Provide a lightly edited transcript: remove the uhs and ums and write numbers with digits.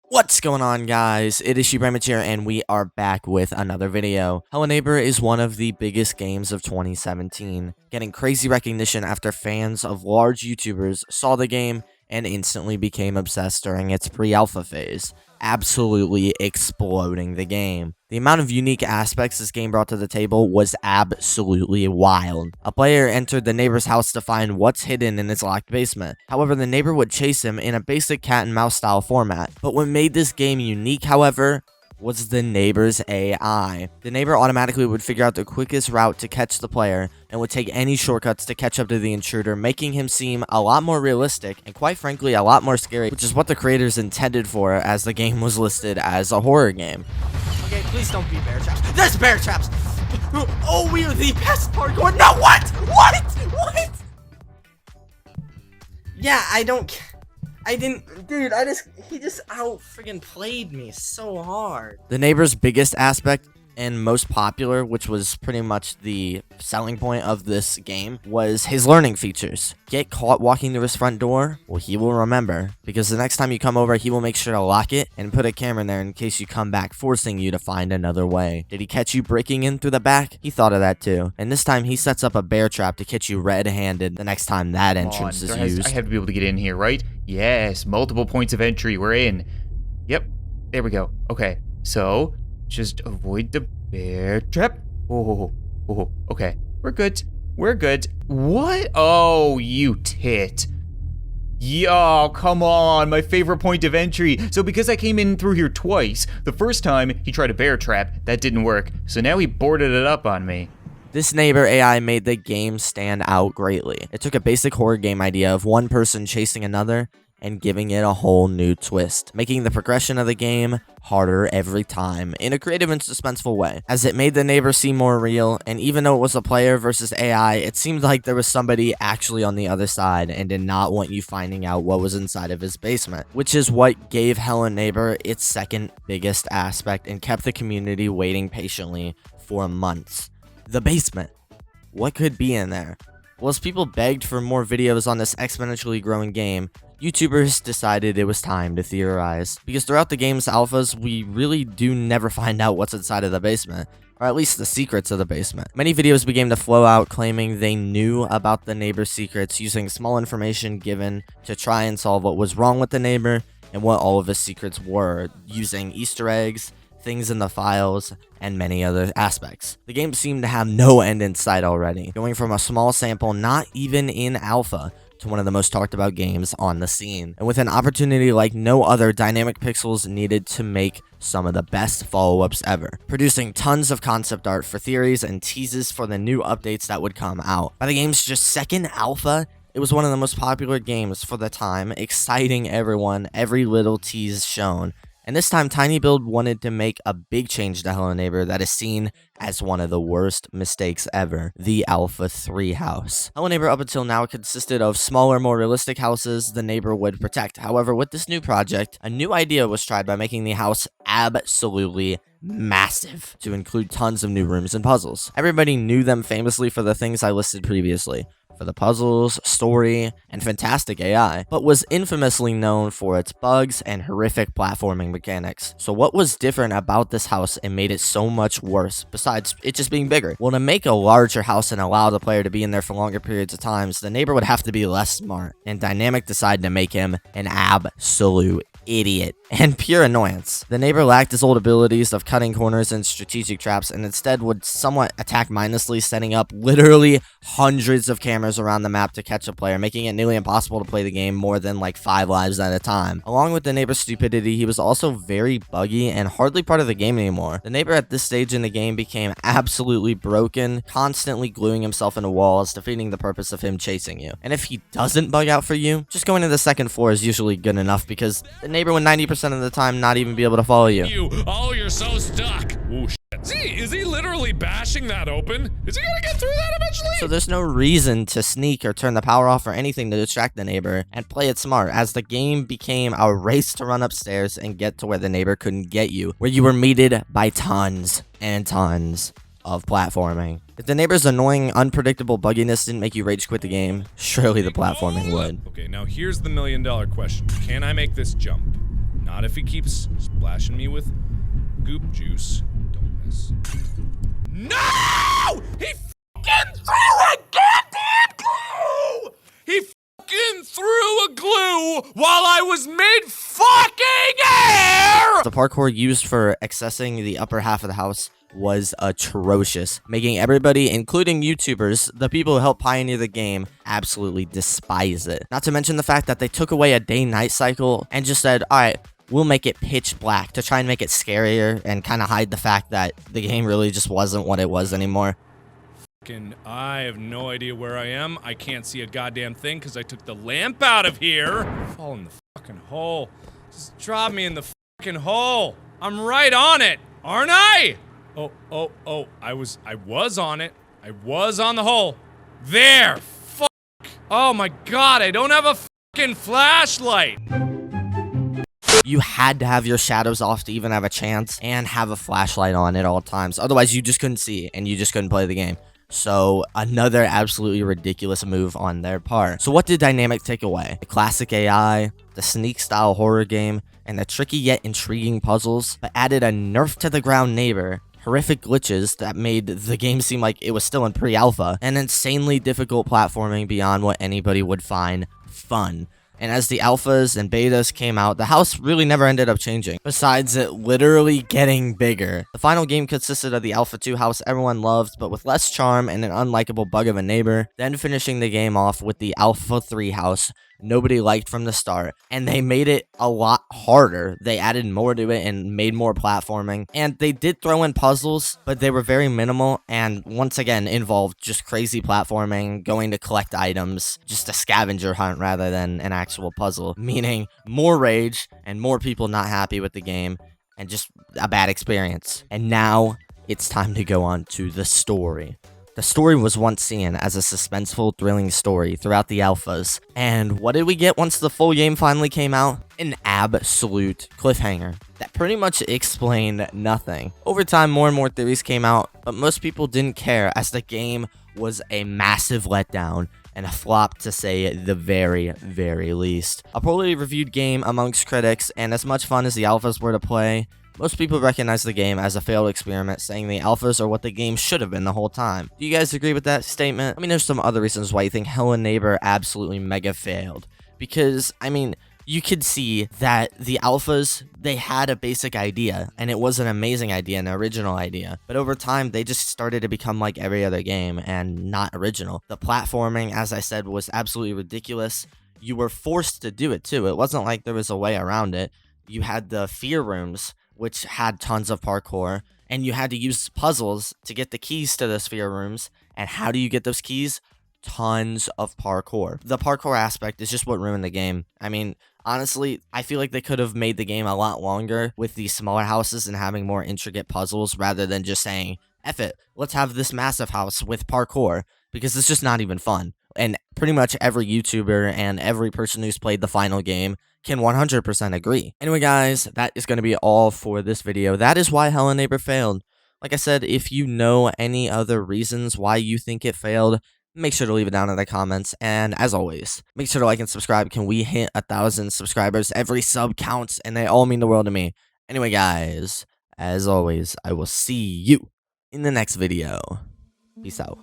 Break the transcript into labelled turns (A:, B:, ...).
A: What's going on, guys? It is tinyBuild here, and we are back with another video. Hello Neighbor is one of the biggest games of 2017, getting crazy recognition after fans of large YouTubers saw the game and instantly became obsessed during its pre-alpha phase, absolutely exploding the game. The amount of unique aspects this game brought to the table was absolutely wild. A player entered the neighbor's house to find what's hidden in its locked basement. However, the neighbor would chase him in a basic cat and mouse style format. But what made this game unique, however, was the neighbor's AI. The neighbor automatically would figure out the quickest route to catch the player and would take any shortcuts to catch up to the intruder, making him seem a lot more realistic and, quite frankly, a lot more scary, which is what the creators intended for, as the game was listed as a horror game. Okay, please don't be bear traps. There's bear traps! Oh, we are the best parkour. No, what? What? Yeah, he just out friggin' played me so hard. The neighbor's biggest aspect and most popular, which was pretty much the selling point of this game, was his learning features. Get caught walking to his front door? Well, he will remember, because the next time you come over, he will make sure to lock it and put a camera in there in case you come back, forcing you to find another way. Did he catch you breaking in through the back? He thought of that too. And this time he sets up a bear trap to catch you red-handed the next time that entrance is used.
B: I have to be able to get in here, right? Yes, multiple points of entry. We're in. Yep, there we go. Okay, so just avoid the bear trap. Oh, okay. We're good. What? Oh, you tit. Yo, come on, my favorite point of entry. So because I came in through here twice, the first time he tried a bear trap, that didn't work. So now he boarded it up on me.
A: This neighbor AI made the game stand out greatly. It took a basic horror game idea of one person chasing another and giving it a whole new twist, making the progression of the game harder every time in a creative and suspenseful way, as it made the neighbor seem more real. And even though it was a player versus AI, it seemed like there was somebody actually on the other side and did not want you finding out what was inside of his basement, which is what gave Hello Neighbor its second biggest aspect and kept the community waiting patiently for months. The basement. What could be in there? Well, as people begged for more videos on this exponentially growing game, YouTubers decided it was time to theorize. Because throughout the game's alphas, we really do never find out what's inside of the basement, or at least the secrets of the basement. Many videos began to flow out claiming they knew about the neighbor's secrets, using small information given to try and solve what was wrong with the neighbor and what all of his secrets were, using Easter eggs, things in the files, and many other aspects. The game seemed to have no end in sight already, going from a small sample not even in alpha to one of the most talked about games on the scene. And with an opportunity like no other, Dynamic Pixels needed to make some of the best follow-ups ever, producing tons of concept art for theories and teases for the new updates that would come out. By the game's just second alpha, it was one of the most popular games for the time, exciting everyone, every little tease shown. And this time, tinyBuild wanted to make a big change to Hello Neighbor that is seen as one of the worst mistakes ever, the Alpha 3 house. Hello Neighbor up until now consisted of smaller, more realistic houses the neighbor would protect. However, with this new project, a new idea was tried by making the house absolutely massive to include tons of new rooms and puzzles. Everybody knew them famously for the things I listed previously, for the puzzles, story, and fantastic AI, but was infamously known for its bugs and horrific platforming mechanics. So what was different about this house and made it so much worse, besides it just being bigger? Well, to make a larger house and allow the player to be in there for longer periods of times, the neighbor would have to be less smart, and Dynamic decided to make him an absolute idiot and pure annoyance. The neighbor lacked his old abilities of cutting corners and strategic traps, and instead would somewhat attack mindlessly, setting up literally hundreds of cameras around the map to catch a player, making it nearly impossible to play the game more than like 5 lives at a time. Along with the neighbor's stupidity, he was also very buggy and hardly part of the game anymore. The neighbor at this stage in the game became absolutely broken, constantly gluing himself into walls, defeating the purpose of him chasing you. And if he doesn't bug out for you, just going to the second floor is usually good enough, because the neighbor would 90% of the time not even be able to follow you.
C: Oh, you're so stuck. Oh, shit. Is he literally bashing that open? Is he gonna get through that eventually?
A: So there's no reason to sneak or turn the power off or anything to distract the neighbor, and play it smart, as the game became a race to run upstairs and get to where the neighbor couldn't get you, where you were meted by tons and tons of platforming. If the neighbor's annoying, unpredictable bugginess didn't make you rage quit the game, surely the platforming would.
C: Okay, now here's the $1 million question. Can I make this jump? Not if he keeps splashing me with goop juice. Don't miss. No! He fucking threw a goddamn glue! He fucking threw a glue while I was mid-fucking air!
A: The parkour used for accessing the upper half of the house was atrocious, making everybody, including YouTubers, the people who helped pioneer the game, absolutely despise it. Not to mention the fact that they took away a day-night cycle and just said, alright, we'll make it pitch black to try and make it scarier and kind of hide the fact that the game really just wasn't what it was anymore.
C: I have no idea where I am. I can't see a goddamn thing because I took the lamp out of here. Fall in the fucking hole. Just drop me in the fucking hole. I'm right on it, aren't I? Oh, I was on it. I was on the hole. There! Fuck! Oh my god, I don't have a fucking flashlight!
A: You had to have your shadows off to even have a chance, and have a flashlight on at all times. Otherwise, you just couldn't see, and you just couldn't play the game. So, another absolutely ridiculous move on their part. So what did Dynamic take away? The classic AI, the sneak-style horror game, and the tricky yet intriguing puzzles, but added a nerf-to-the-ground neighbor, horrific glitches that made the game seem like it was still in pre-alpha, and insanely difficult platforming beyond what anybody would find fun. And as the alphas and betas came out, the house really never ended up changing, besides it literally getting bigger. The final game consisted of the Alpha 2 house everyone loved, but with less charm and an unlikable bug of a neighbor, then finishing the game off with the Alpha 3 house nobody liked from the start, and they made it a lot harder. They added more to it and made more platforming, and they did throw in puzzles, but they were very minimal, and once again involved just crazy platforming, going to collect items, just a scavenger hunt rather than an actual puzzle, meaning more rage and more people not happy with the game and just a bad experience. And now it's time to go on to the story. The story was once seen as a suspenseful, thrilling story throughout the alphas, and what did we get once the full game finally came out? An absolute cliffhanger that pretty much explained nothing. Over time, more and more theories came out, but most people didn't care as the game was a massive letdown and a flop to say the very, very least. A poorly reviewed game amongst critics, and as much fun as the alphas were to play, most people recognize the game as a failed experiment, saying the alphas are what the game should have been the whole time. Do you guys agree with that statement? I mean, there's some other reasons why you think Hello Neighbor absolutely mega failed. Because, I mean, you could see that the alphas, they had a basic idea, and it was an amazing idea, an original idea. But over time, they just started to become like every other game, and not original. The platforming, as I said, was absolutely ridiculous. You were forced to do it, too. It wasn't like there was a way around it. You had the fear rooms, which had tons of parkour, and you had to use puzzles to get the keys to the sphere rooms. And how do you get those keys? Tons of parkour. The parkour aspect is just what ruined the game. I mean, honestly, I feel like they could have made the game a lot longer with these smaller houses and having more intricate puzzles rather than just saying, F it, let's have this massive house with parkour, because it's just not even fun. And pretty much every YouTuber and every person who's played the final game can 100% agree. Anyway, guys, that is going to be all for this video. That is why Hello Neighbor failed. Like I said, if you know any other reasons why you think it failed, make sure to leave it down in the comments. And as always, make sure to like and subscribe. Can we hit 1,000 subscribers? Every sub counts, and they all mean the world to me. Anyway, guys, as always, I will see you in the next video. Peace out.